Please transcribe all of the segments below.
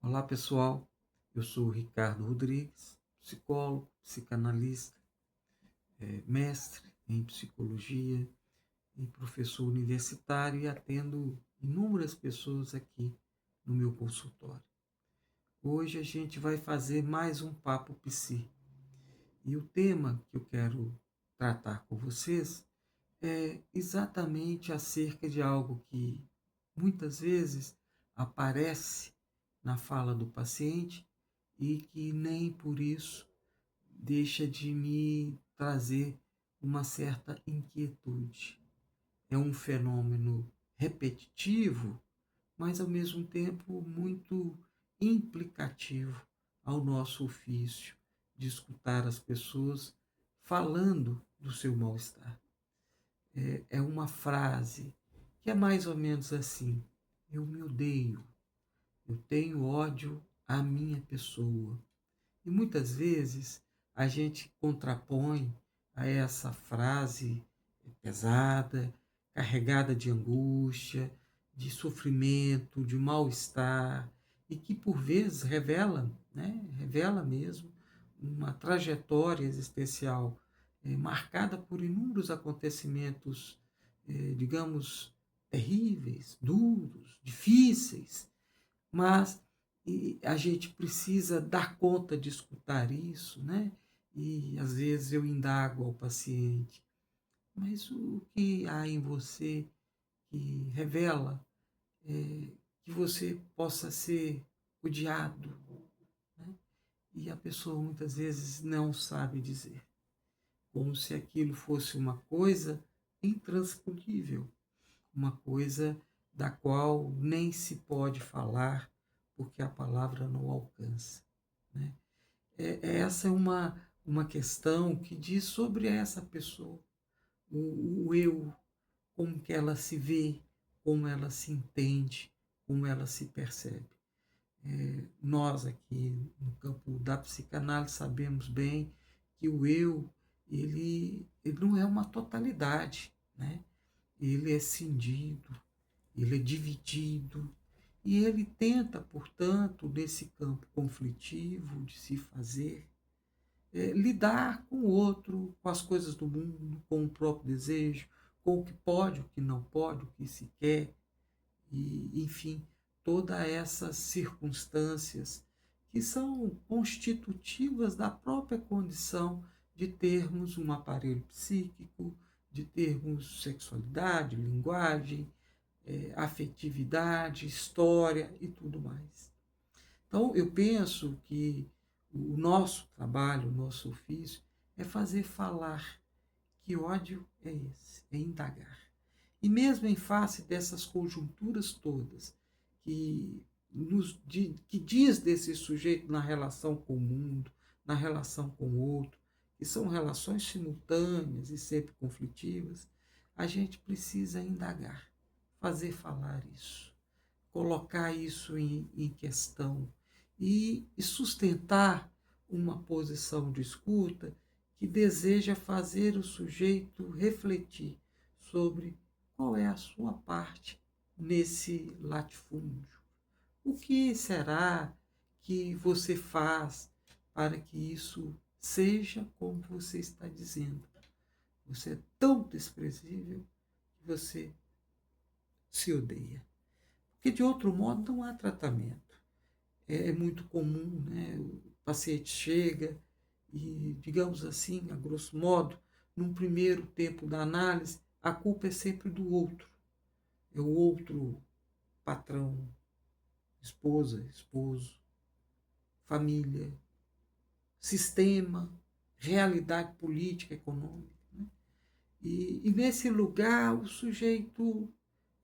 Olá pessoal, eu sou o Ricardo Rodrigues, psicólogo, psicanalista, mestre em psicologia e professor universitário e atendo inúmeras pessoas aqui no meu consultório. Hoje a gente vai fazer mais um Papo Psi e o tema que eu quero tratar com vocês é exatamente acerca de algo que muitas vezes aparece na fala do paciente e que nem por isso deixa de me trazer uma certa inquietude. É um fenômeno repetitivo, mas ao mesmo tempo muito implicativo ao nosso ofício de escutar as pessoas falando do seu mal-estar. É uma frase que é mais ou menos assim: eu me odeio, eu tenho ódio à minha pessoa. E muitas vezes a gente contrapõe a essa frase pesada, carregada de angústia, de sofrimento, de mal-estar, e que por vezes revela, né, revela mesmo uma trajetória existencial marcada por inúmeros acontecimentos, digamos, terríveis, duros, difíceis, mas a gente precisa dar conta de escutar isso, né? E às vezes eu indago ao paciente, mas o que há em você que revela que você possa ser odiado, né? E a pessoa muitas vezes não sabe dizer, como se aquilo fosse uma coisa intransponível, uma coisa da qual nem se pode falar porque a palavra não alcança, né? Essa é uma questão que diz sobre essa pessoa, o eu, como que ela se vê, como ela se entende, como ela se percebe. Nós aqui no campo da psicanálise sabemos bem que o eu, ele não é uma totalidade, né? Ele é cindido, ele é dividido, e ele tenta, portanto, nesse campo conflitivo de se fazer, lidar com o outro, com as coisas do mundo, com o próprio desejo, com o que pode, o que não pode, o que se quer, e, enfim, todas essas circunstâncias que são constitutivas da própria condição de termos um aparelho psíquico, de termos sexualidade, linguagem, afetividade, história e tudo mais. Então, eu penso que o nosso trabalho, o nosso ofício, é fazer falar. Que ódio é esse? É indagar. E mesmo em face dessas conjunturas todas, que diz desse sujeito na relação com o mundo, na relação com o outro, que são relações simultâneas e sempre conflitivas, a gente precisa indagar, fazer falar isso, colocar isso em questão e sustentar uma posição de escuta que deseja fazer o sujeito refletir sobre qual é a sua parte nesse latifúndio. O que será que você faz para que isso seja como você está dizendo? Você é tão desprezível que você se odeia. Porque de outro modo não há tratamento. É muito comum, né? O paciente chega e, digamos assim, a grosso modo, num primeiro tempo da análise, a culpa é sempre do outro. É o outro patrão, esposa, esposo, família, sistema, realidade política, econômica, né? E nesse lugar o sujeito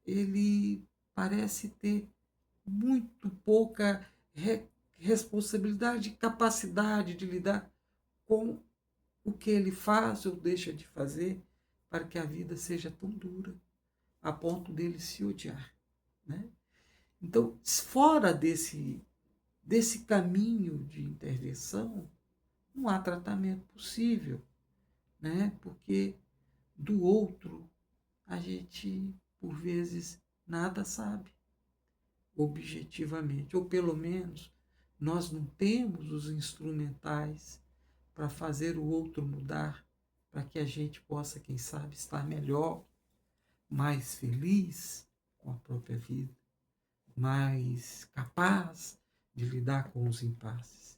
ele parece ter muito pouca responsabilidade e capacidade de lidar com o que ele faz ou deixa de fazer para que a vida seja tão dura a ponto dele se odiar, né? Então, fora desse caminho de intervenção, não há tratamento possível, né? Porque do outro a gente, por vezes, nada sabe. objetivamente, ou pelo menos nós não temos os instrumentais para fazer o outro mudar, para que a gente possa, quem sabe, estar melhor, mais feliz com a própria vida, mais capaz de lidar com os impasses.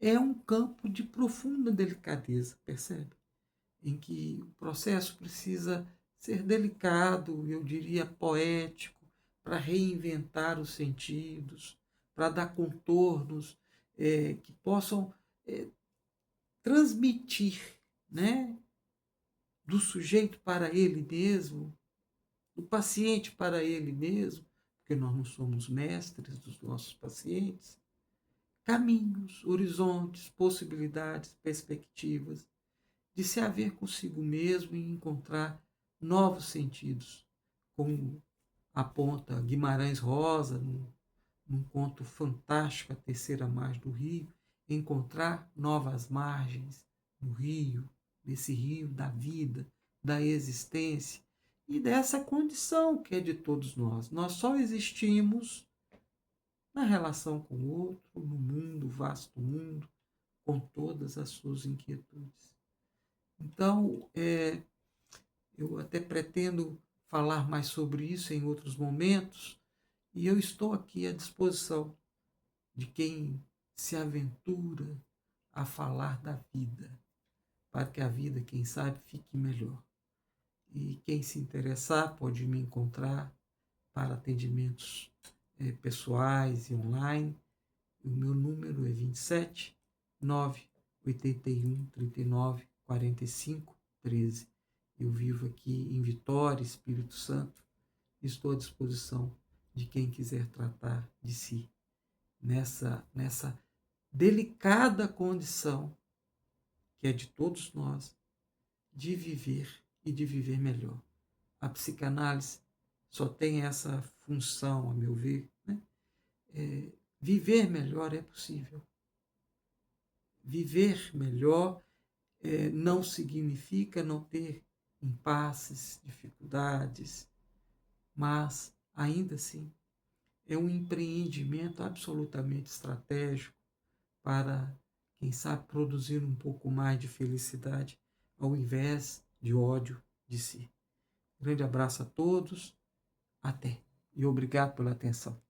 É um campo de profunda delicadeza, percebe? Em que o processo precisa ser delicado, eu diria poético, para reinventar os sentidos, para dar contornos que possam transmitir, né, do sujeito para ele mesmo, do paciente para ele mesmo, porque nós não somos mestres dos nossos pacientes, caminhos, horizontes, possibilidades, perspectivas, de se haver consigo mesmo e encontrar novos sentidos, como aponta Guimarães Rosa, num conto fantástico, A Terceira Margem do Rio, encontrar novas margens no rio, nesse rio da vida, da existência e dessa condição que é de todos nós. Nós só existimos na relação com o outro, no mundo, vasto mundo, com todas as suas inquietudes. Então, eu até pretendo falar mais sobre isso em outros momentos, e eu estou aqui à disposição de quem se aventura a falar da vida, para que a vida, quem sabe, fique melhor. E quem se interessar pode me encontrar para atendimentos pessoais e online. O meu número é 27 981 39 45 13. Eu vivo aqui em Vitória, Espírito Santo, e estou à disposição de quem quiser tratar de si nessa delicada condição que é de todos nós de viver e de viver melhor. A psicanálise só tem essa função, a meu ver, né? Viver melhor é possível. Viver melhor não significa não ter impasses, dificuldades, mas, ainda assim, é um empreendimento absolutamente estratégico para, quem sabe, produzir um pouco mais de felicidade ao invés de ódio de si. Grande abraço a todos, até e obrigado pela atenção.